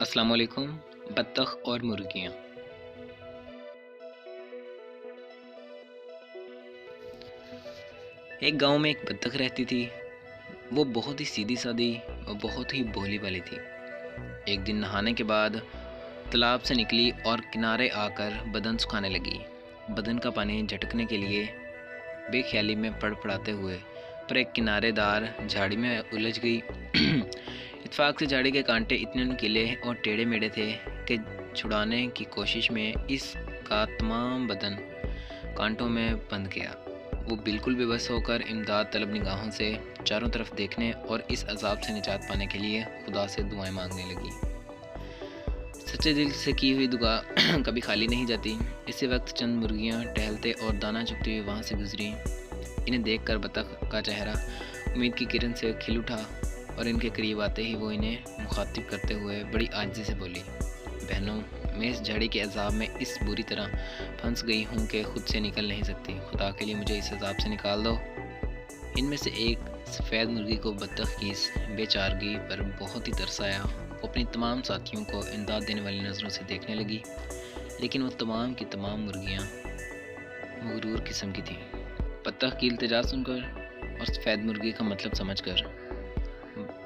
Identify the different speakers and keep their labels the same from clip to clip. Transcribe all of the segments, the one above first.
Speaker 1: السلام علیکم۔ بطخ اور مرغیاں۔ ایک گاؤں میں ایک بطخ رہتی تھی۔ وہ بہت ہی سیدھی سادی اور بہت ہی بولی والی تھی۔ ایک دن نہانے کے بعد تالاب سے نکلی اور کنارے آ کر بدن سکھانے لگی۔ بدن کا پانی جھٹکنے کے لیے بے خیالی میں پڑپڑاتے ہوئے پر ایک کنارے دار جھاڑی میں الجھ گئی۔ اتفاق سے جھاڑی کے کانٹے اتنے نکیلے اور ٹیڑھے میڑھے تھے کہ چھڑانے کی کوشش میں اس کا تمام بدن کانٹوں میں بندھ گیا۔ وہ بالکل بے بس ہو کر امداد طلب نگاہوں سے چاروں طرف دیکھنے اور اس عذاب سے نجات پانے کے لیے خدا سے دعائیں مانگنے لگی۔ سچے دل سے کی ہوئی دعا کبھی خالی نہیں جاتی۔ اسی وقت چند مرغیاں ٹہلتے اور دانہ چگتے ہوئے وہاں سے گزری۔ انہیں دیکھ کر بطخ کا چہرہ امید کی کرن سے کھل اٹھا اور ان کے قریب آتے ہی وہ انہیں مخاطب کرتے ہوئے بڑی عاجزی سے بولی، بہنوں، میں اس جھڑی کے عذاب میں اس بری طرح پھنس گئی ہوں کہ خود سے نکل نہیں سکتی۔ خدا کے لیے مجھے اس عذاب سے نکال دو۔ ان میں سے ایک سفید مرغی کو بطخ کی اس بے چارگی پر بہت ہی ترس آیا۔ وہ اپنی تمام ساتھیوں کو امداد دینے والی نظروں سے دیکھنے لگی، لیکن وہ تمام کی تمام مرغیاں مغرور قسم کی تھیں۔ بطخ کی التجا سن کر اور سفید مرغی کا مطلب سمجھ کر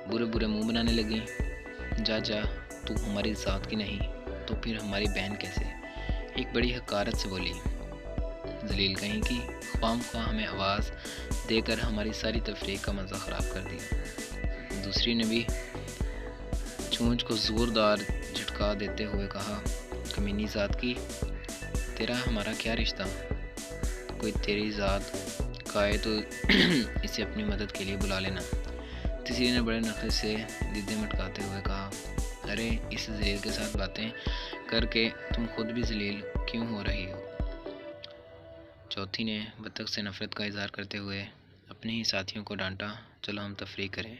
Speaker 1: برے برے منہ بنانے لگیں۔ جا جا، تو ہماری ذات کی نہیں تو پھر ہماری بہن کیسے؟ ایک بڑی حقارت سے بولی، ذلیل کہیں کی، خواہ مخواہ ہمیں آواز دے کر ہماری ساری تفریح کا مزہ خراب کر دیا۔ دوسری نے بھی چونچ کو زوردار جھٹکا دیتے ہوئے کہا، کمینی ذات کی، تیرا ہمارا کیا رشتہ؟ کوئی تیری ذات کا ہے تو اسے اپنی مدد کے لیے بلا لینا۔ تیسری نے بڑے نخرے سے دیدے مٹکاتے ہوئے کہا، ارے اس ذلیل کے ساتھ باتیں کر کے تم خود بھی ذلیل کیوں ہو رہی ہو؟ چوتھی نے بطخ سے نفرت کا اظہار کرتے ہوئے اپنے ہی ساتھیوں کو ڈانٹا، چلو ہم تفریح کریں۔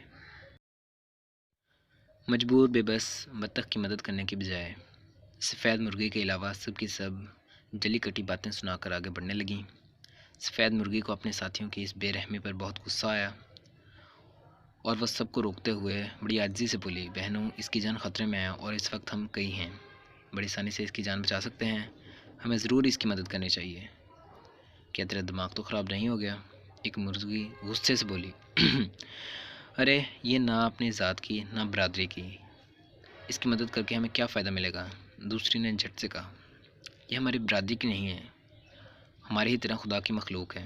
Speaker 1: مجبور بے بس بطخ کی مدد کرنے کی بجائے سفید مرغی کے علاوہ سب کی سب جلی کٹی باتیں سنا کر آگے بڑھنے لگیں۔ سفید مرغی کو اپنے ساتھیوں کی اس بے رحمی پر بہت غصہ آیا اور وہ سب کو روکتے ہوئے بڑی عاجزی سے بولی، بہنوں، اس کی جان خطرے میں ہے اور اس وقت ہم کئی ہیں، بڑی آسانی سے اس کی جان بچا سکتے ہیں، ہمیں ضرور اس کی مدد کرنی چاہیے۔ کیا تیرا دماغ تو خراب نہیں ہو گیا؟ ایک مرغی غصے سے بولی، ارے یہ نہ اپنی ذات کی نہ برادری کی، اس کی مدد کر کے ہمیں کیا فائدہ ملے گا؟ دوسری نے جھٹ سے کہا، یہ ہماری برادری کی نہیں ہے، ہماری ہی طرح خدا کی مخلوق ہے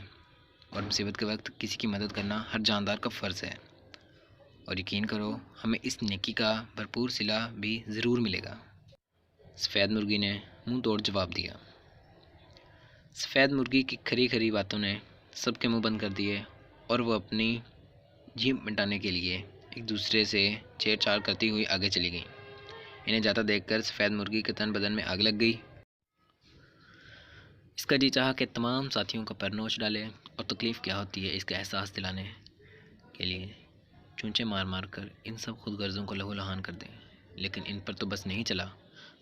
Speaker 1: اور مصیبت کے وقت کسی کی مدد کرنا ہر جاندار کا فرض ہے، اور یقین کرو ہمیں اس نیکی کا بھرپور صلہ بھی ضرور ملے گا۔ سفید مرغی نے منہ توڑ جواب دیا۔ سفید مرغی کی کھری کھری باتوں نے سب کے منہ بند کر دیے اور وہ اپنی جھیپ مٹانے کے لیے ایک دوسرے سے چھیڑ چھاڑ کرتی ہوئی آگے چلی گئیں۔ انہیں جاتا دیکھ کر سفید مرغی کے تن بدن میں آگ لگ گئی۔ اس کا جی چاہا کہ تمام ساتھیوں کا پر نوچ ڈالے اور تکلیف کیا ہوتی ہے اس کا احساس دلانے کے لیے چونچے مار مار کر ان سب خود غرضوں کو لہو لہان کر دیں، لیکن ان پر تو بس نہیں چلا۔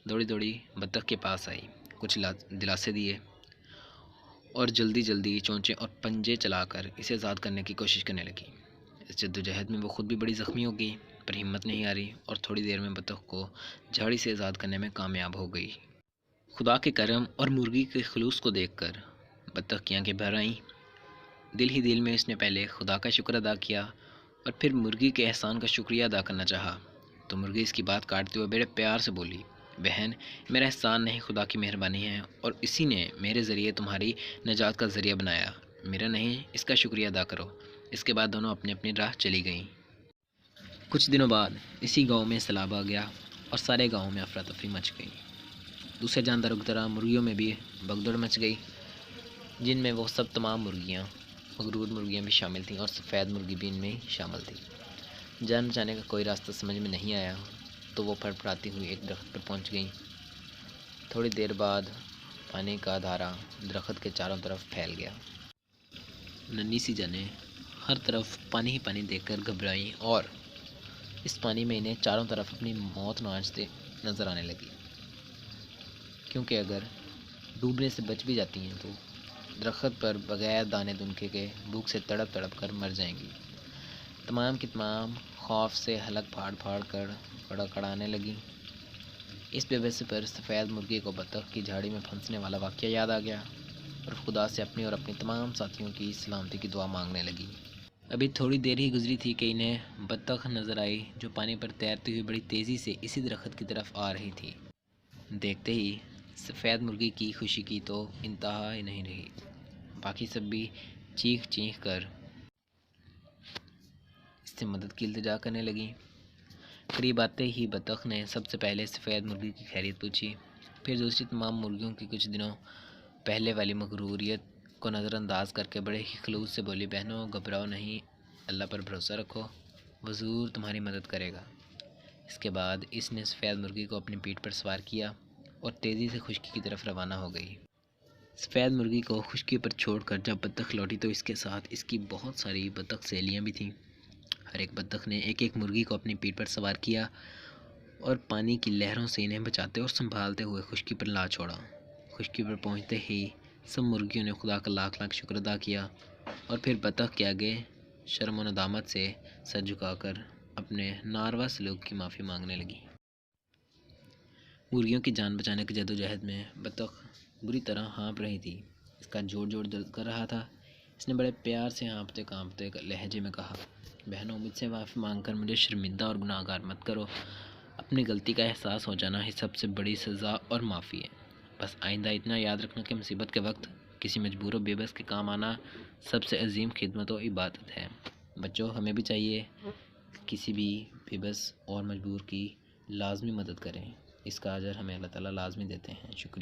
Speaker 1: دوڑی دوڑی بطخ کے پاس آئی، کچھ دلاسے دیے اور جلدی جلدی چونچے اور پنجے چلا کر اسے آزاد کرنے کی کوشش کرنے لگی۔ اس جدوجہد میں وہ خود بھی بڑی زخمی ہو گئی، پر ہمت نہیں آ رہی اور تھوڑی دیر میں بطخ کو جھاڑی سے آزاد کرنے میں کامیاب ہو گئی۔ خدا کے کرم اور مرغی کے خلوص کو دیکھ کر بطخ کی آنکھیں بھر آئیں۔ دل ہی دل میں اس نے پہلے خدا کا شکر ادا کیا اور پھر مرغی کے احسان کا شکریہ ادا کرنا چاہا، تو مرغی اس کی بات کاٹتے ہوئے بڑے پیار سے بولی، بہن، میرا احسان نہیں، خدا کی مہربانی ہے اور اسی نے میرے ذریعے تمہاری نجات کا ذریعہ بنایا، میرا نہیں، اس کا شکریہ ادا کرو۔ اس کے بعد دونوں اپنی اپنی راہ چلی گئیں۔ کچھ دنوں بعد اسی گاؤں میں سیلاب آ گیا اور سارے گاؤں میں افراتفری مچ گئی۔ دوسرے جانداروں کی طرح مرغیوں میں بھی بھگدڑ مچ گئی، جن میں وہ سب تمام مرغیاں، مغرور مرغیاں بھی شامل تھیں اور سفید مرغی بھی ان میں شامل تھی۔ جان بچانے کا کوئی راستہ سمجھ میں نہیں آیا تو وہ پھڑپھڑاتی ہوئی ایک درخت پر پہنچ گئیں۔ تھوڑی دیر بعد پانی کا دھارا درخت کے چاروں طرف پھیل گیا۔ ننھی سی جانیں ہر طرف پانی ہی پانی دیکھ کر گھبرائیں اور اس پانی میں انہیں چاروں طرف اپنی موت ناچتے نظر آنے لگی، کیونکہ اگر ڈوبنے سے بچ بھی جاتی ہیں تو درخت پر بغیر دانے دنکے کے بھوک سے تڑپ تڑپ کر مر جائیں گی۔ تمام کی تمام خوف سے حلق پھاڑ پھاڑ کر کڑکڑانے لگیں۔ اس بے بسی پر سفید مرغی کو بطخ کی جھاڑی میں پھنسنے والا واقعہ یاد آ گیا اور خدا سے اپنی اور اپنی تمام ساتھیوں کی سلامتی کی دعا مانگنے لگی۔ ابھی تھوڑی دیر ہی گزری تھی کہ انہیں بطخ نظر آئی جو پانی پر تیرتی ہوئی بڑی تیزی سے اسی درخت کی طرف آ رہی تھی۔ دیکھتے ہی سفید مرغی کی خوشی کی تو انتہا ہی نہیں رہی۔ باقی سب بھی چیخ چیخ کر اس سے مدد کی التجا کرنے لگیں۔ قریب آتے ہی بطخ نے سب سے پہلے سفید مرغی کی خیریت پوچھی، پھر دوسری تمام مرغیوں کی کچھ دنوں پہلے والی مغروریت کو نظر انداز کر کے بڑے ہی خلوص سے بولی، بہنوں گھبراؤ نہیں، اللہ پر بھروسہ رکھو، وہ ضرور تمہاری مدد کرے گا۔ اس کے بعد اس نے سفید مرغی کو اپنی پیٹھ پر سوار کیا اور تیزی سے خشکی کی طرف روانہ ہو گئی۔ سفید مرغی کو خشکی پر چھوڑ کر جب بطخ لوٹی تو اس کے ساتھ اس کی بہت ساری بطخ سہیلیاں بھی تھیں۔ ہر ایک بطخ نے ایک ایک مرغی کو اپنی پیٹھ پر سوار کیا اور پانی کی لہروں سے انہیں بچاتے اور سنبھالتے ہوئے خشکی پر لا چھوڑا۔ خشکی پر پہنچتے ہی سب مرغیوں نے خدا کا لاکھ لاکھ شکر ادا کیا اور پھر بطخ کے آگے شرم و ندامت سے سر جھکا کر اپنے ناروا سلوک کی معافی مانگنے لگی۔ مرغیوں کی جان بچانے کی جدوجہد میں بطخ بری طرح ہانپ رہی تھی۔ اس کا جوڑ جوڑ درد کر رہا تھا۔ اس نے بڑے پیار سے ہانپتے کانپتے لہجے میں کہا، بہنوں مجھ سے معافی مانگ کر مجھے شرمندہ اور گناہگار مت کرو۔ اپنی غلطی کا احساس ہو جانا ہی سب سے بڑی سزا اور معافی ہے۔ بس آئندہ اتنا یاد رکھنا کہ مصیبت کے وقت کسی مجبور و بے بس کے کام آنا سب سے عظیم خدمت و عبادت ہے۔ بچوں ہمیں بھی چاہیے کہ کسی بھی بے بس اور مجبور کی لازمی مدد کریں۔ اس کا اجر ہمیں اللہ تعالیٰ لازمی دیتے ہیں۔ شکریہ۔